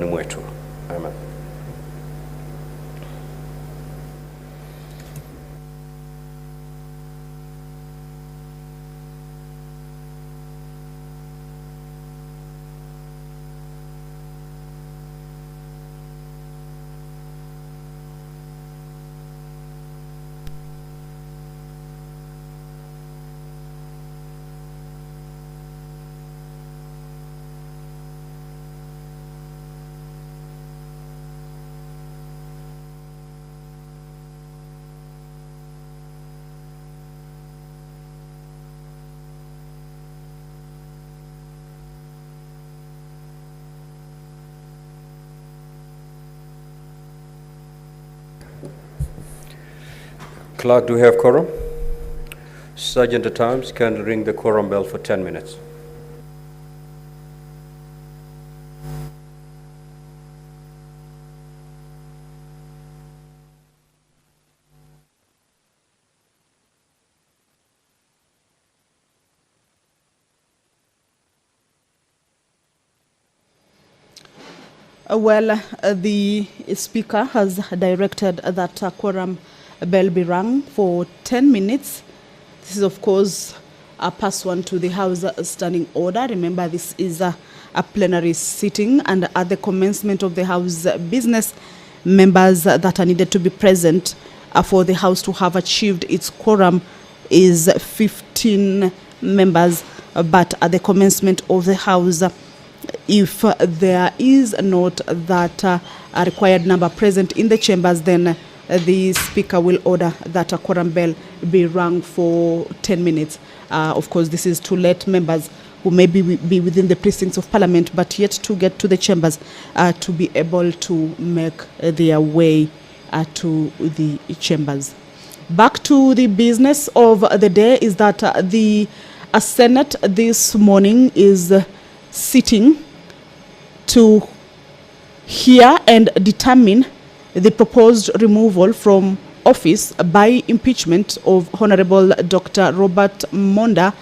mwetu. Amen. Clerk, do we have quorum? Sergeant at Arms can ring the quorum bell for 10 minutes. The Speaker has directed that quorum bell be rung for 10 minutes. This is, of course, pursuant to the House Standing Order. Remember, this is a plenary sitting, and at the commencement of the House business, members that are needed to be present for the House to have achieved its quorum is 15 members. But at the commencement of the House, if there is not that a required number present in the chambers, then the Speaker will order that a quorum bell be rung for 10 minutes. Of course, this is to let members who may be within the precincts of Parliament but yet to get to the chambers to be able to make their way to the chambers. Back to the business of the day is that the Senate this morning is sitting to hear and determine the proposed removal from office by impeachment of Honorable Dr. Robert Monda.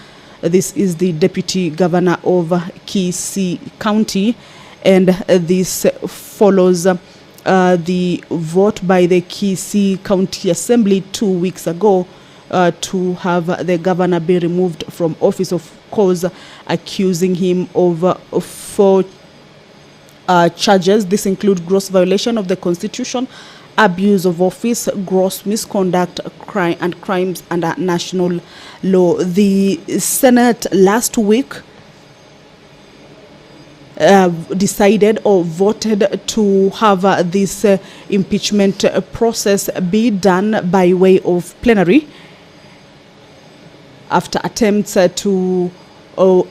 This is the Deputy Governor of Kisii County, and this follows the vote by the Kisii County Assembly 2 weeks ago to have the governor be removed from office, of course, accusing him of 4 charges. This include gross violation of the Constitution, abuse of office, gross misconduct, crime and crimes under national law. The Senate last week decided or voted to have this impeachment process be done by way of plenary after attempts to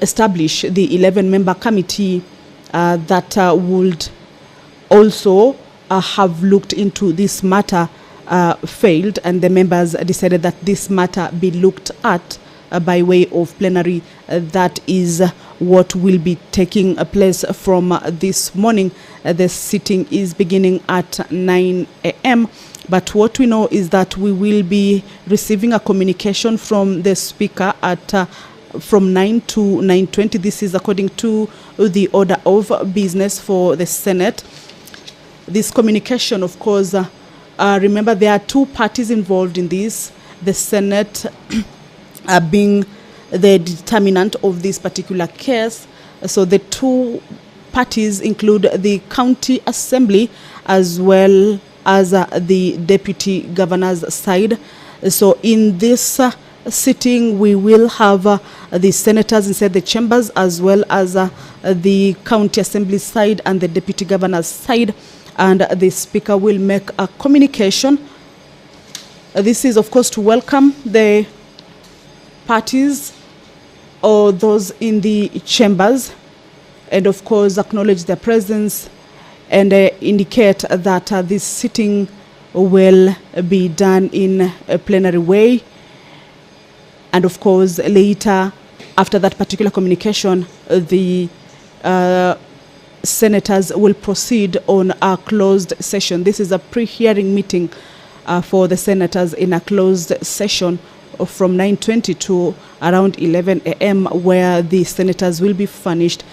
establish the 11-member committee that would also have looked into this matter failed, and the members decided that this matter be looked at by way of plenary. That is what will be taking place from this morning. The sitting is beginning at 9 a.m. But what we know is that we will be receiving a communication from the Speaker at from 9 to 9:20. This is according to the order of business for the Senate. This communication, of course, remember there are 2 parties involved in this. The Senate being the determinant of this particular case. So the 2 parties include the County Assembly as well as the Deputy Governor's side. So in this sitting, we will have the senators inside the chambers as well as the County Assembly side and the Deputy Governor's side, and the Speaker will make a communication. This is, of course, to welcome the parties or those in the chambers, and of course acknowledge their presence and indicate that this sitting will be done in a plenary way. And of course, later, after that particular communication, the senators will proceed on a closed session. This is a pre-hearing meeting for the senators in a closed session from 9:20 to around 11 a.m., where the senators will be furnished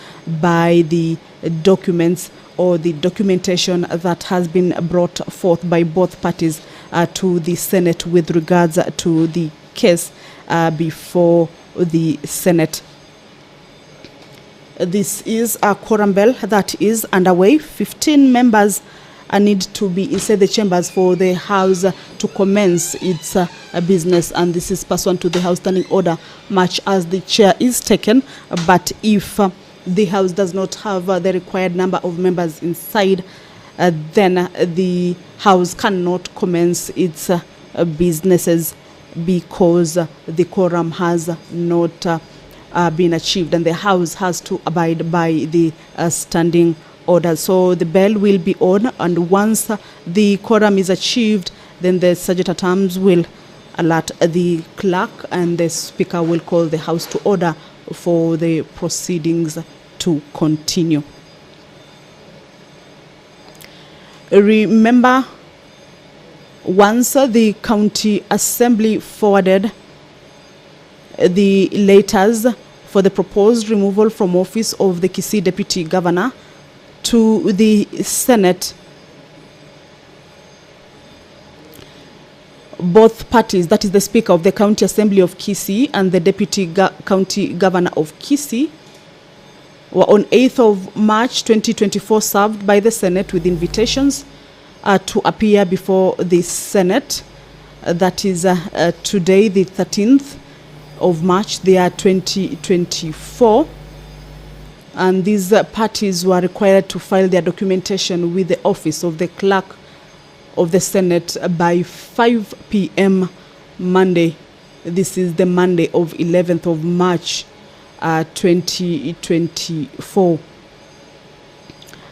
by the documents or the documentation that has been brought forth by both parties to the Senate with regards to the case before the Senate. This is a quorum bell that is underway. 15 members need to be inside the chambers for the House to commence its business, and this is pursuant to the House Standing Order, much as the chair is taken. But if the House does not have the required number of members inside, then the House cannot commence its businesses because the quorum has not been achieved, and the House has to abide by the standing order. So the bell will be on, and once the quorum is achieved, then the Sergeant at Arms will alert the clerk, and the Speaker will call the House to order for the proceedings to continue. Remember, once the County Assembly forwarded the letters for the proposed removal from office of the Kisii Deputy Governor to the Senate, both parties, that is the Speaker of the County Assembly of Kisii and the Deputy County Governor of Kisii, were on 8th of March 2024 served by the Senate with invitations to appear before the Senate. That is today, the 13th of March, the year 2024. And these parties were required to file their documentation with the office of the clerk of the Senate by 5 p.m. Monday. This is the Monday of 11th of March 2024.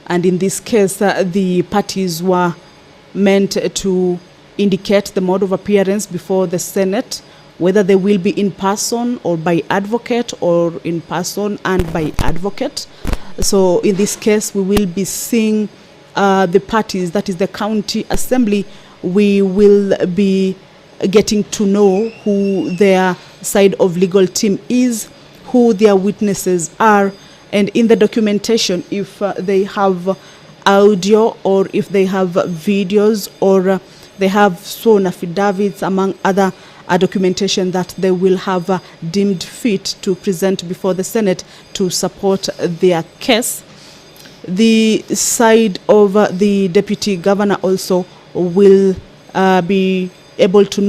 And in this case, the parties were meant to indicate the mode of appearance before the Senate, whether they will be in person or by advocate, or in person and by advocate. So in this case, we will be seeing the parties, that is the County Assembly. We will be getting to know who their side of legal team is, who their witnesses are, and in the documentation, if they have audio or if they have videos or they have sworn affidavits, among other documentation that they will have deemed fit to present before the Senate to support their case. The side of the Deputy Governor also will be able to know